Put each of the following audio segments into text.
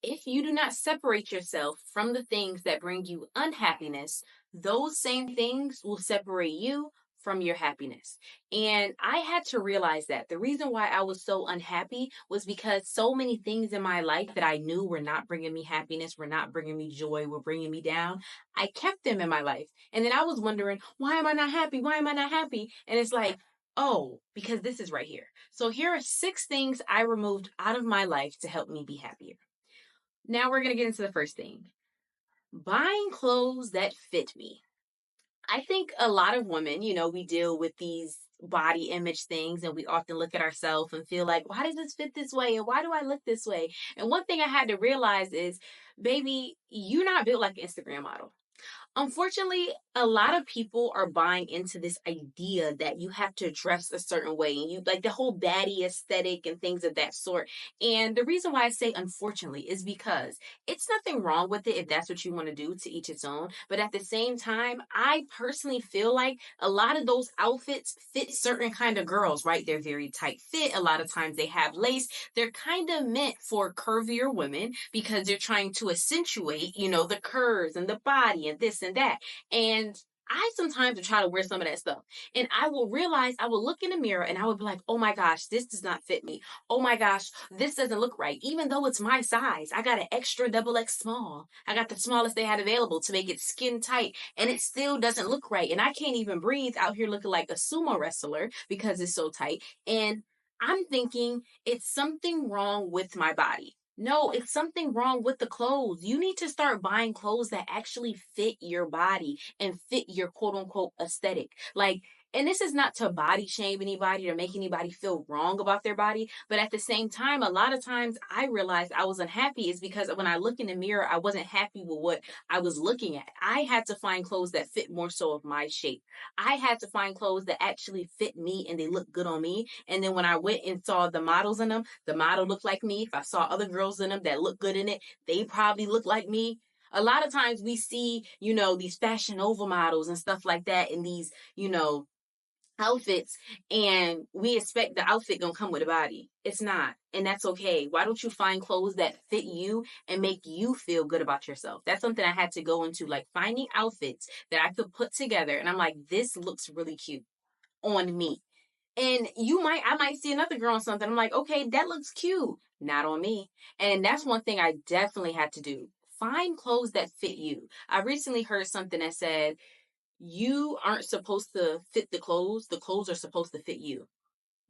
If you do not separate yourself from the things that bring you unhappiness, those same things will separate you from your happiness. And I had to realize that the reason why I was so unhappy was because so many things in my life that I knew were not bringing me happiness, were not bringing me joy, were bringing me down. I kept them in my life. And then I was wondering, why am I not happy? Why am I not happy? And it's like, oh, because this is right here. So here are 6 things I removed out of my life to help me be happier. Now we're going to get into the first thing. Buying clothes that fit me. I think a lot of women, we deal with these body image things and we often look at ourselves and feel like, why does this fit this way? And why do I look this way? And one thing I had to realize is, baby, you're not built like an Instagram model. Unfortunately, a lot of people are buying into this idea that you have to dress a certain way and you like the whole baddie aesthetic and things of that sort. And the reason why I say unfortunately is because it's nothing wrong with it if that's what you want to do, to each its own. But at the same time, I personally feel like a lot of those outfits fit certain kind of girls, right? They're very tight fit. A lot of times they have lace. They're kind of meant for curvier women because they're trying to accentuate, the curves and the body and this and that. And I sometimes will try to wear some of that stuff. And I will realize, I will look in the mirror and I would be like, oh my gosh, this does not fit me. Oh my gosh, this doesn't look right. Even though it's my size, I got an extra double X small. I got the smallest they had available to make it skin tight. And it still doesn't look right. And I can't even breathe out here looking like a sumo wrestler because it's so tight. And I'm thinking it's something wrong with my body. No, it's something wrong with the clothes. You need to start buying clothes that actually fit your body and fit your quote unquote aesthetic. Like, and this is not to body shame anybody or make anybody feel wrong about their body. But at the same time, a lot of times I realized I was unhappy is because when I look in the mirror, I wasn't happy with what I was looking at. I had to find clothes that fit more so of my shape. I had to find clothes that actually fit me and they look good on me. And then when I went and saw the models in them, the model looked like me. If I saw other girls in them that look good in it, they probably look like me. A lot of times we see, these Fashion Nova models and stuff like that in these, outfits, and we expect the outfit gonna come with a body. It's not, and that's okay. Why don't you find clothes that fit you and make you feel good about yourself? That's something I had to go into, like finding outfits that I could put together, and I'm like, this looks really cute on me. And I might see another girl on something. I'm like, okay, that looks cute. Not on me. And that's one thing I definitely had to do. Find clothes that fit you. I recently heard something that said, you aren't supposed to fit the clothes are supposed to fit you.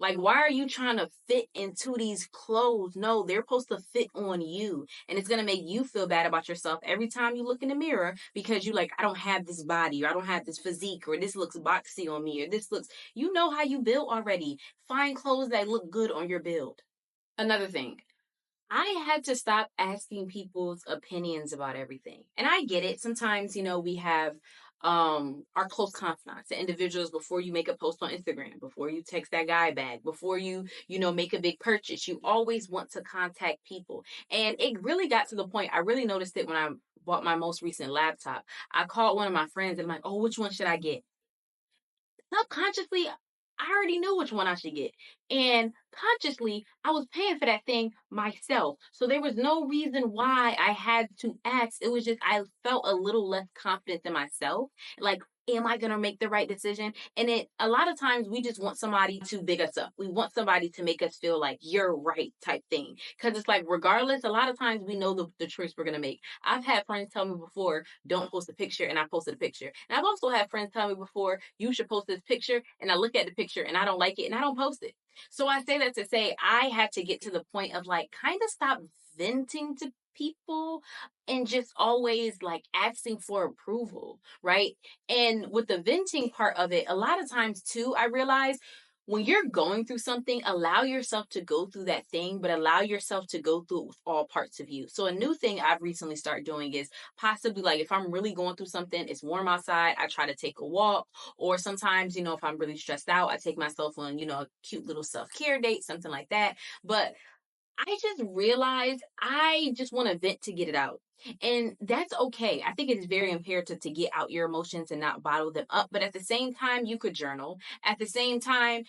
Like, why are you trying to fit into these clothes? No, they're supposed to fit on you. And it's going to make you feel bad about yourself every time you look in the mirror because you're like, I don't have this body, or I don't have this physique, or this looks boxy on me, or this looks, how you build already. Find clothes that look good on your build. Another thing, I had to stop asking people's opinions about everything. And I get it. Sometimes, we have our close confidants, the individuals before you make a post on Instagram, before you text that guy back, before you, make a big purchase. You always want to contact people. And it really got to the point, I really noticed it when I bought my most recent laptop. I called one of my friends and I'm like, oh, which one should I get? Subconsciously, I already knew which one I should get. And consciously, I was paying for that thing myself. So there was no reason why I had to ask. It was just I felt a little less confident in myself. Like, am I gonna make the right decision? And a lot of times we just want somebody to big us up. We want somebody to make us feel like you're right type thing. Cause it's like regardless, a lot of times we know the choice we're gonna make. I've had friends tell me before, don't post a picture, and I posted a picture. And I've also had friends tell me before, you should post this picture, and I look at the picture and I don't like it and I don't post it. So I say that to say I had to get to the point of like kind of stop venting to people and just always like asking for approval, right? And with the venting part of it, a lot of times too, I realize when you're going through something, allow yourself to go through that thing, but allow yourself to go through it with all parts of you. So a new thing I've recently started doing is possibly like if I'm really going through something, it's warm outside, I try to take a walk. Or sometimes, if I'm really stressed out, I take myself on, a cute little self-care date, something like that. But I just realized I just want to vent to get it out. And that's okay. I think it is very imperative to get out your emotions and not bottle them up. But at the same time, you could journal. At the same time,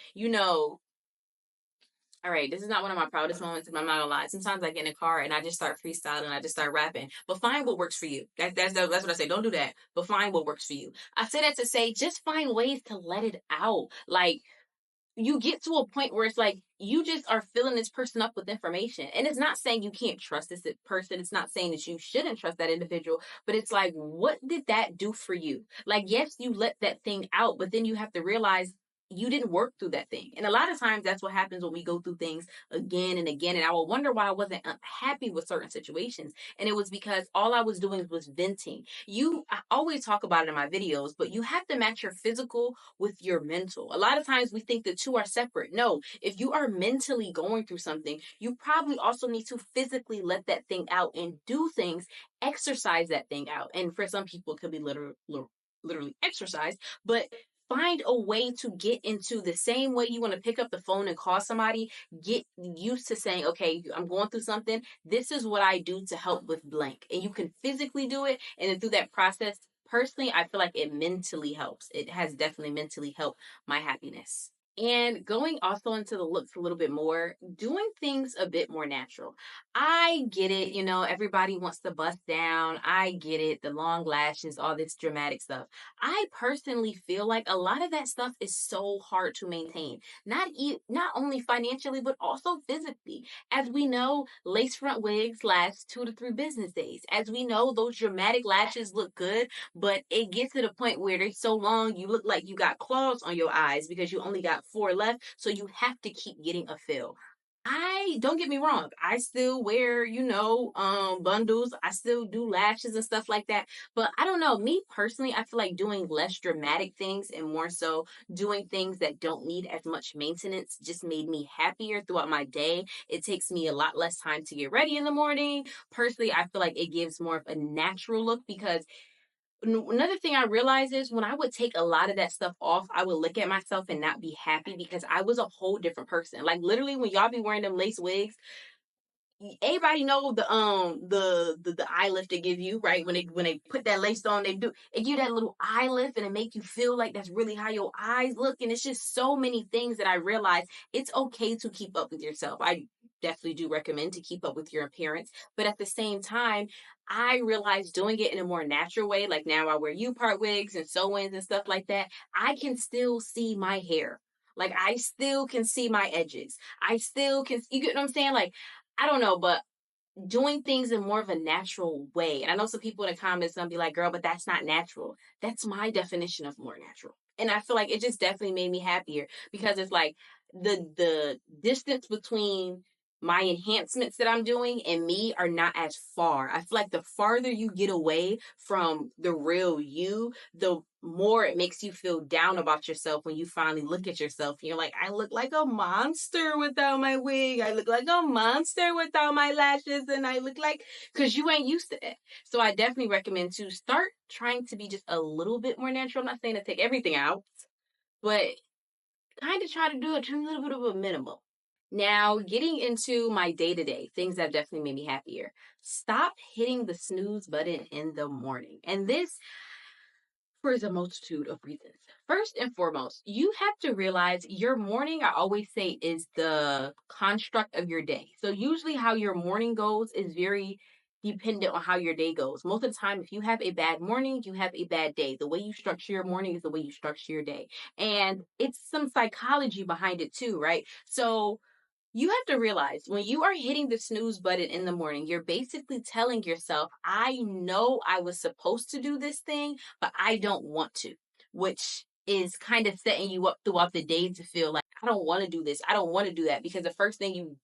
All right, this is not one of my proudest moments, and I'm not gonna lie. Sometimes I get in a car and I just start freestyling, I just start rapping. But find what works for you. That's what I say. Don't do that. But find what works for you. I say that to say just find ways to let it out. Like you get to a point where it's like you just are filling this person up with information. And it's not saying you can't trust this person. It's not saying that you shouldn't trust that individual, but it's like, what did that do for you? Like, yes, you let that thing out, but then you have to realize you didn't work through that thing. And a lot of times that's what happens when we go through things again and again. And I will wonder why I wasn't happy with certain situations. And it was because all I was doing was venting. I always talk about it in my videos, but you have to match your physical with your mental. A lot of times we think the two are separate. No, if you are mentally going through something, you probably also need to physically let that thing out and do things, exercise that thing out. And for some people, it could be literally exercise, but find a way to get into the same way you want to pick up the phone and call somebody. Get used to saying, okay, I'm going through something. This is what I do to help with blank. And you can physically do it. And then through that process, personally, I feel like it mentally helps. It has definitely mentally helped my happiness. And going also into the looks a little bit more, doing things a bit more natural. I get it, everybody wants to bust down. I get it, the long lashes, all this dramatic stuff. I personally feel like a lot of that stuff is so hard to maintain. Not only financially, but also physically. As we know, lace front wigs last 2 to 3 business days. As we know, those dramatic lashes look good, but it gets to the point where they're so long, you look like you got claws on your eyes because you only got 4 left. So you have to keep getting a fill. I don't get me wrong. I still wear, bundles. I still do lashes and stuff like that. But I don't know. Me personally, I feel like doing less dramatic things and more so doing things that don't need as much maintenance just made me happier throughout my day. It takes me a lot less time to get ready in the morning. Personally, I feel like it gives more of a natural look because another thing I realized is when I would take a lot of that stuff off, I would look at myself and not be happy because I was a whole different person. Like literally when y'all be wearing them lace wigs, everybody know the eye lift they give you, right? When they put that lace on, they give you that little eye lift and it make you feel like that's really how your eyes look. And it's just so many things that I realized it's okay to keep up with yourself. I definitely do recommend to keep up with your appearance, but at the same time, I realized doing it in a more natural way. Like now I wear U-part wigs and sew-ins and stuff like that. I can still see my hair. Like I still can see my edges. I still can, you get what I'm saying? Like I don't know, but doing things in more of a natural way. And I know some people in the comments gonna be like, girl, but that's not natural. That's my definition of more natural. And I feel like it just definitely made me happier because it's like the distance between my enhancements that I'm doing and me are not as far. I feel like the farther you get away from the real you, the more it makes you feel down about yourself when you finally look at yourself and you're like, I look like a monster without my wig. I look like a monster without my lashes. And I look like, because you ain't used to that. So I definitely recommend to start trying to be just a little bit more natural. I'm not saying to take everything out, but kind of try to do it to a little bit of a minimum. Now, getting into my day to day, things that definitely made me happier. Stop hitting the snooze button in the morning. And this for a multitude of reasons. First and foremost, you have to realize your morning, I always say, is the construct of your day. So, usually, how your morning goes is very dependent on how your day goes. Most of the time, if you have a bad morning, you have a bad day. The way you structure your morning is the way you structure your day. And it's some psychology behind it, too, right? So, you have to realize when you are hitting the snooze button in the morning, you're basically telling yourself, I know I was supposed to do this thing, but I don't want to, which is kind of setting you up throughout the day to feel like, I don't want to do this. I don't want to do that because the first thing you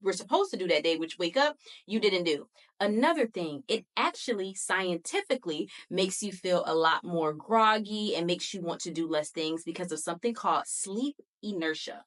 were supposed to do that day, which wake up, you didn't do. Another thing, it actually scientifically makes you feel a lot more groggy and makes you want to do less things because of something called sleep inertia.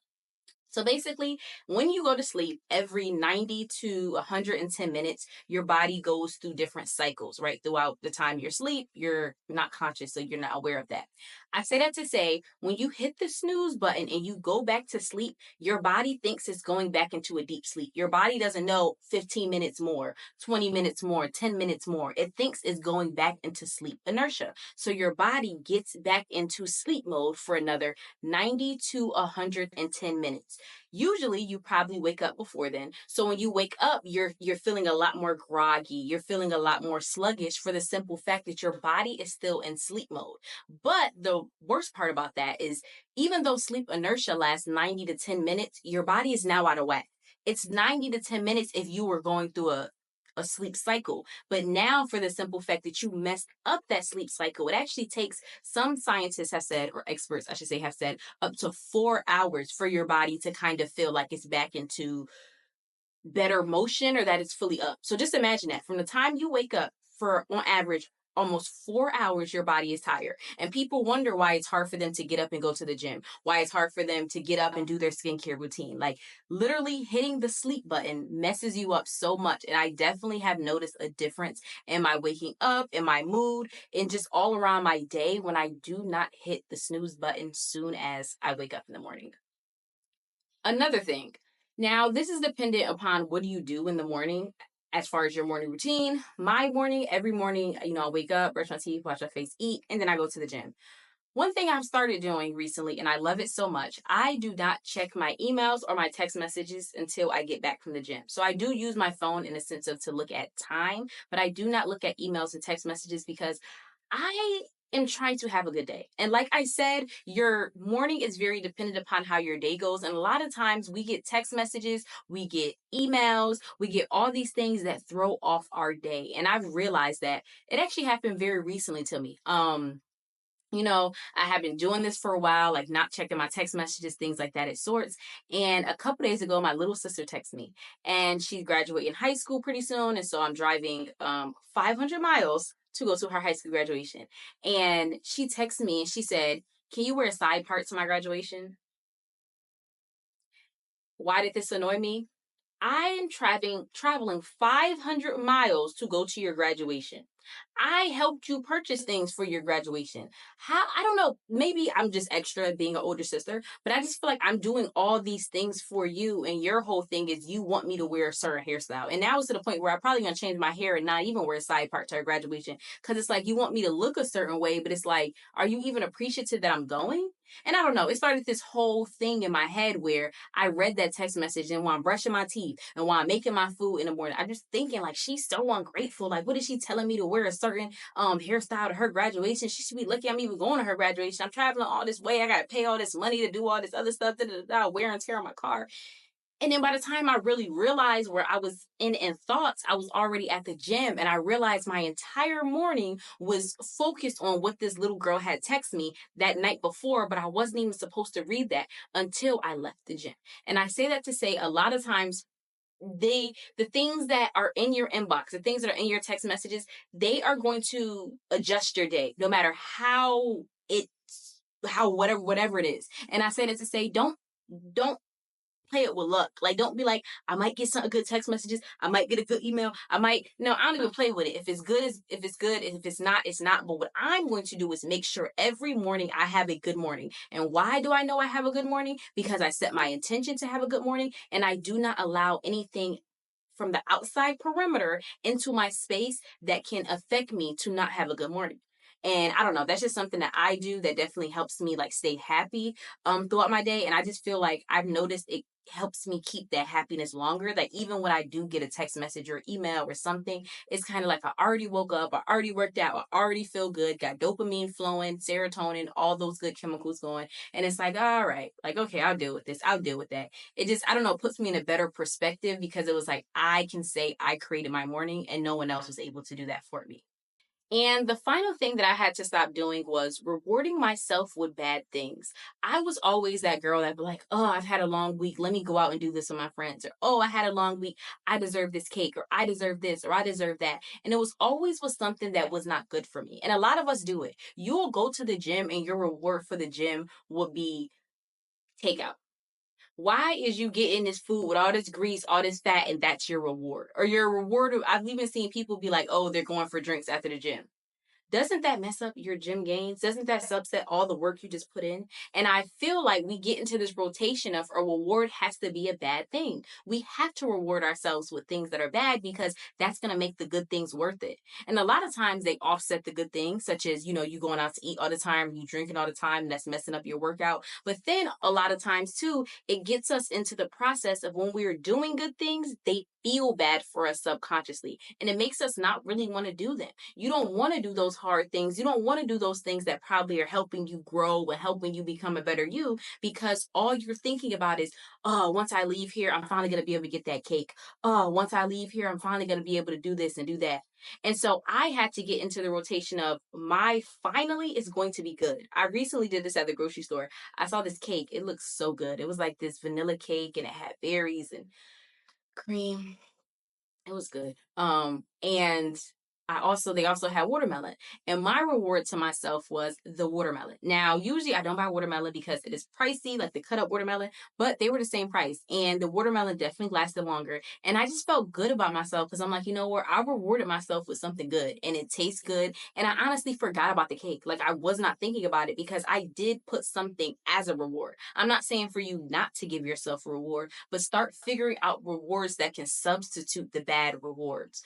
So basically, when you go to sleep, every 90 to 110 minutes, your body goes through different cycles, right? Throughout the time you're asleep, you're not conscious, so you're not aware of that. I say that to say, when you hit the snooze button and you go back to sleep, your body thinks it's going back into a deep sleep. Your body doesn't know 15 minutes more, 20 minutes more, 10 minutes more. It thinks it's going back into sleep inertia. So your body gets back into sleep mode for another 90 to 110 minutes. Usually you probably wake up before then. So when you wake up, you're feeling a lot more groggy. You're feeling a lot more sluggish for the simple fact that your body is still in sleep mode. But the worst part about that is even though sleep inertia lasts 90 to 10 minutes, your body is now out of whack. It's 90 to 10 minutes if you were going through a sleep cycle. But now, for the simple fact that you messed up that sleep cycle, it actually takes, some scientists have said, or experts, I should say, have said, up to 4 hours for your body to kind of feel like it's back into better motion or that it's fully up. So just imagine that from the time you wake up, for on average, almost 4 hours, your body is tired. And people wonder why it's hard for them to get up and go to the gym, why it's hard for them to get up and do their skincare routine. Like literally hitting the sleep button messes you up so much. And I definitely have noticed a difference in my waking up, in my mood, and just all around my day when I do not hit the snooze button soon as I wake up in the morning. Another thing. Now, this is dependent upon what do you do in the morning as far as your morning routine. My morning, every morning, I wake up, brush my teeth, wash my face, eat, and then I go to the gym. One thing I've started doing recently, and I love it so much, I do not check my emails or my text messages until I get back from the gym. So I do use my phone in a sense of to look at time, but I do not look at emails and text messages because I am trying to have a good day. And like I said, your morning is very dependent upon how your day goes. And a lot of times we get text messages, we get emails, we get all these things that throw off our day. And I've realized that it actually happened very recently to me. I have been doing this for a while, like not checking my text messages, things like that, at sorts. And a couple days ago, my little sister texted me, and she's graduating high school pretty soon. And so I'm driving 500 miles to go to her high school graduation. And she texted me and she said, "Can you wear a side part to my graduation?" Why did this annoy me? I am traveling 500 miles to go to your graduation. I helped you purchase things for your graduation. How, I don't know, maybe I'm just extra being an older sister, but I just feel like I'm doing all these things for you, and your whole thing is you want me to wear a certain hairstyle. And now it's to the point where I'm probably gonna change my hair and not even wear a side part to our graduation. Cause it's like you want me to look a certain way, but it's like, are you even appreciative that I'm going? And I don't know, it started this whole thing in my head where I read that text message, and while I'm brushing my teeth and while I'm making my food in the morning, I'm just thinking like she's so ungrateful. Like, what is she telling me to wear a certain hairstyle to her graduation? She should be lucky I'm even going to her graduation. I'm traveling all this way. I gotta pay all this money to do all this other stuff, wear and tear on my car. And then by the time I really realized where I was in thoughts, I was already at the gym, and I realized my entire morning was focused on what this little girl had texted me that night before, but I wasn't even supposed to read that until I left the gym. And I say that to say a lot of times the things that are in your inbox, the things that are in your text messages, they are going to adjust your day no matter how whatever it is. And I say that to say don't play it with luck. Like, don't be like, I might get some good text messages. I might get a good email. No, I don't even play with it. If it's good, if it's good. If it's not, it's not. But what I'm going to do is make sure every morning I have a good morning. And why do I know I have a good morning? Because I set my intention to have a good morning, and I do not allow anything from the outside perimeter into my space that can affect me to not have a good morning. And I don't know, that's just something that I do that definitely helps me like stay happy throughout my day. And I just feel like I've noticed it helps me keep that happiness longer. Like even when I do get a text message or email or something, it's kind of like I already woke up, I already worked out, I already feel good, got dopamine flowing, serotonin, all those good chemicals going. And it's like, all right, like, okay, I'll deal with this. I'll deal with that. It just, I don't know, puts me in a better perspective because it was like, I can say I created my morning and no one else was able to do that for me. And the final thing that I had to stop doing was rewarding myself with bad things. I was always that girl that'd be like, oh, I've had a long week. Let me go out and do this with my friends. Or, oh, I had a long week. I deserve this cake. Or I deserve this. Or I deserve that. And it was always was something that was not good for me. And a lot of us do it. You'll go to the gym and your reward for the gym would be takeout. Why is you getting this food with all this grease, all this fat, and that's your reward? Or your reward, I've even seen people be like, oh, they're going for drinks after the gym. doesn't that mess up your gym gains? Doesn't that upset all the work you just put in? And I feel like we get into this rotation of a reward has to be a bad thing. We have to reward ourselves with things that are bad because that's going to make the good things worth it. And a lot of times they offset the good things, such as, you going out to eat all the time, you drinking all the time, and that's messing up your workout. But then a lot of times too, it gets us into the process of when we're doing good things, they feel bad for us subconsciously. And it makes us not really want to do them. You don't want to do those hard things. You don't want to do those things that probably are helping you grow and helping you become a better you, because all you're thinking about is, oh, once I leave here, I'm finally going to be able to get that cake. Oh, once I leave here, I'm finally going to be able to do this and do that. And so I had to get into the rotation of my finally is going to be good. I recently did this at the grocery store. I saw this cake. It looked so good. It was like this vanilla cake and it had berries and cream. It was good. And they also had watermelon. And my reward to myself was the watermelon. Now, usually I don't buy watermelon because it is pricey, like the cut up watermelon, but they were the same price. And the watermelon definitely lasted longer. And I just felt good about myself because I'm like, you know what? I rewarded myself with something good and it tastes good. And I honestly forgot about the cake. Like I was not thinking about it because I did put something as a reward. I'm not saying for you not to give yourself a reward, but start figuring out rewards that can substitute the bad rewards.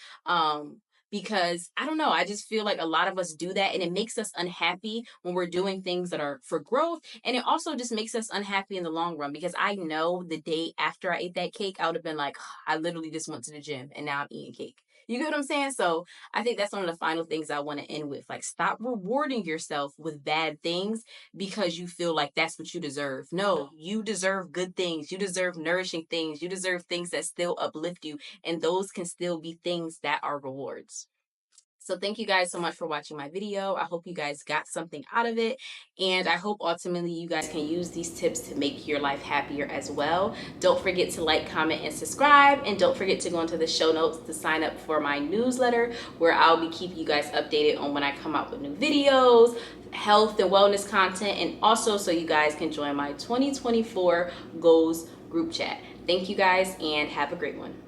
Because I don't know, I just feel like a lot of us do that and it makes us unhappy when we're doing things that are for growth. And it also just makes us unhappy in the long run because I know the day after I ate that cake, I would have been like, I literally just went to the gym and now I'm eating cake. You get what I'm saying? So I think that's one of the final things I want to end with. Like, stop rewarding yourself with bad things because you feel like that's what you deserve. No, you deserve good things. You deserve nourishing things. You deserve things that still uplift you. And those can still be things that are rewards. So thank you guys so much for watching my video. I hope you guys got something out of it. And I hope ultimately you guys can use these tips to make your life happier as well. Don't forget to like, comment, and subscribe. And don't forget to go into the show notes to sign up for my newsletter where I'll be keeping you guys updated on when I come out with new videos, health and wellness content, and also so you guys can join my 2024 goals group chat. Thank you guys and have a great one.